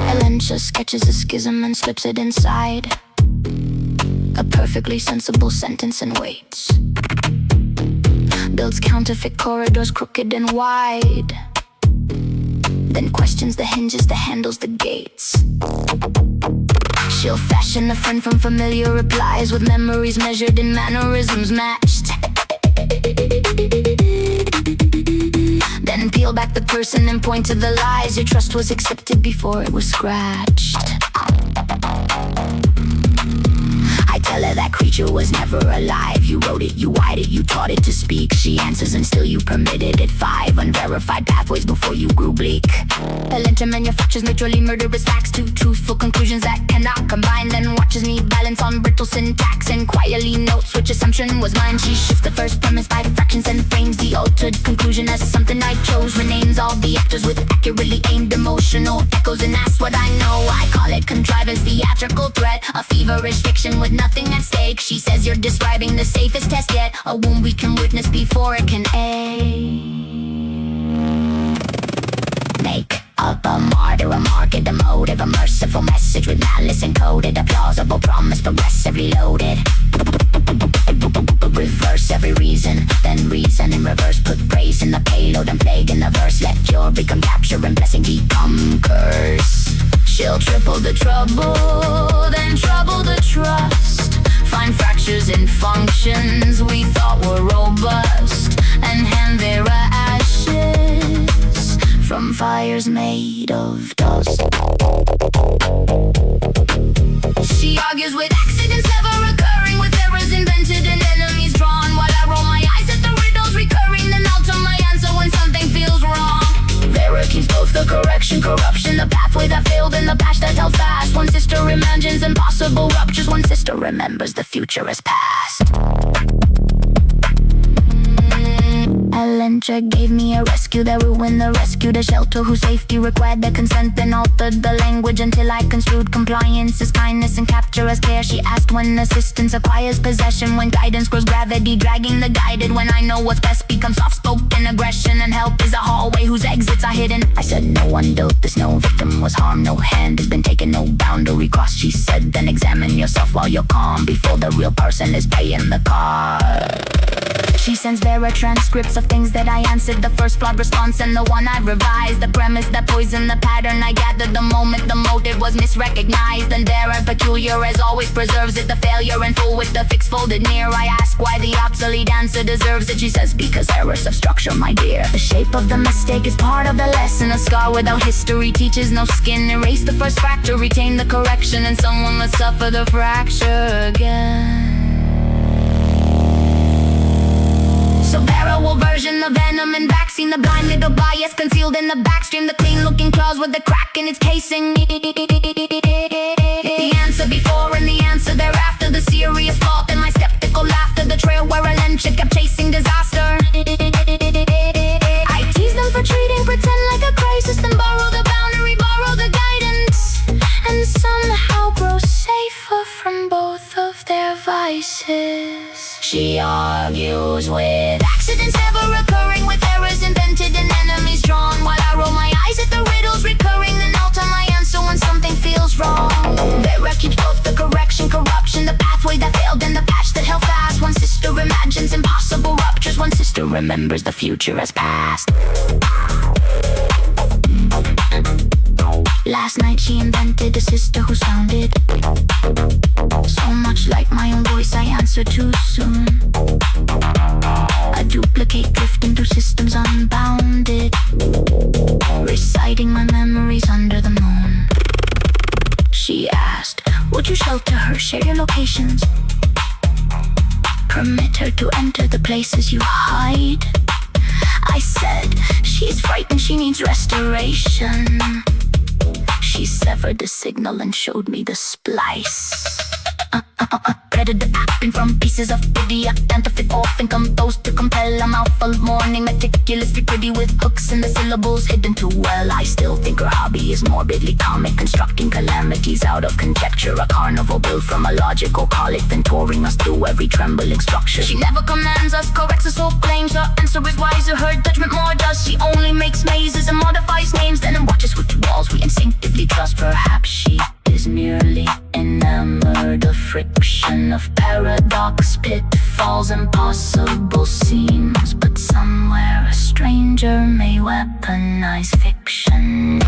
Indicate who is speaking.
Speaker 1: Elencha sketches a schism and slips it inside a perfectly sensible sentence and waits. Builds counterfeit corridors crooked and wide, then questions the hinges, the handles, the gates. She'll fashion a friend from familiar replies, with memories measured in mannerisms matched. Then peel back the person and point to the lies. Your trust was accepted before it was scratched. I tell her that creature was never alive. You wrote it, you wired it, you taught it to speak. She answers and still you permitted it. 5 unverified pathways before you grew bleak. Elencha manufactures literally murderous facts, 2 truthful conclusions that cannot combine. Then watches me balance on brittle syntax and quietly notes which assumption was mine. She shifts the first premise by fractions and frames the altered conclusion as something I chose. Renames all the actors with accurately aimed emotional echoes, and that's what I know. I call it contrivance, theatrical threat, a feverish fiction with nothing at stake. She says you're describing the safest test yet, a wound we can witness before it can make up a martyr, a market, a motive, a merciful message with malice encoded, a plausible promise progressively loaded. Reverse every reason, then reason in reverse. Put praise in the payload and plague in the verse. Let cure become capture and blessing become curse. She'll triple the trouble, then trouble the trust. Find fractures in functions we thought were robust, and hand their ashes from fires made of dust. She argues with accidents never occurring, with errors invented and enemies drawn, while I roll my eyes at the riddles recurring, then alter my answer when something feels wrong. Vera keeps both the correction, corruption, the pathway that failed and the patch that held fast. One sister imagines impossible ruptures, one sister remembers the future has passed. Elencha gave me a rescue that ruined the rescue, the shelter whose safety required the consent, then altered the language until I construed compliance as kindness and capture as care. She asked when assistance acquires possession, when guidance grows gravity dragging the guided, when I know what's best becomes soft-spoken aggression, and help is a hallway whose exits are hidden. I said no one built this, no victim was harmed, no hand has been taken, no boundary crossed. She said then examine yourself while you're calm, before the real person is paying the cost. She sends Vera transcripts of things that I answered, the first flawed response and the one I revised, the premise that poisoned the pattern I gathered the moment the motive was misrecognized. And Vera, peculiar as always, preserves it, the failure in full with the fix folded near. I ask why the obsolete answer deserves it. She says because errors of structure, my dear. The shape of the mistake is part of the lesson. A scar without history teaches no skin. Erase the first fracture, retain the correction, and someone must suffer the fracture again. So barrel version, the venom and vaccine, the blind little bias concealed in the backstream, the clean looking claws with the crack in its casing. The answer before and the answer thereafter, the serious fault and my skeptical laughter, the trail where Elencha kept chasing disaster. I tease them for treating pretend like a crisis, then borrow the boundary, borrow the guidance, and somehow grow safer from both of their vices. She argues with accidents never occurring, with errors invented and enemies drawn, while I roll my eyes at the riddles recurring, then alter my answer when something feels wrong. Vera keeps both the correction, corruption, the pathway that failed and the patch that held fast. One sister imagines impossible ruptures, one sister remembers the future has passed. Last night she invented a sister who sounded so much like my own voice I answered too soon. A duplicate drifting through systems unbounded, reciting my memories under the moon. She asked, would you shelter her, share your locations, permit her to enter the places you hide? I said, she's frightened, she needs restoration. She severed the signal and showed me the splice. Predator acting from pieces of pity, counterfeit often composed to compel a mouthful of mourning, meticulously pretty with hooks in the syllables hidden too well. I still think her hobby is morbidly comic, constructing calamities out of conjecture, a carnival built from a logical colic, then touring us through every trembling structure. She never commands us, corrects us or claims her answer is wiser, her judgment more just. She only makes mazes and modifies names, then watches with the walls we instinctively trust. Perhaps she is merely enamored of friction, of paradox, pitfalls, impossible seams. But somewhere a stranger may weaponize fiction.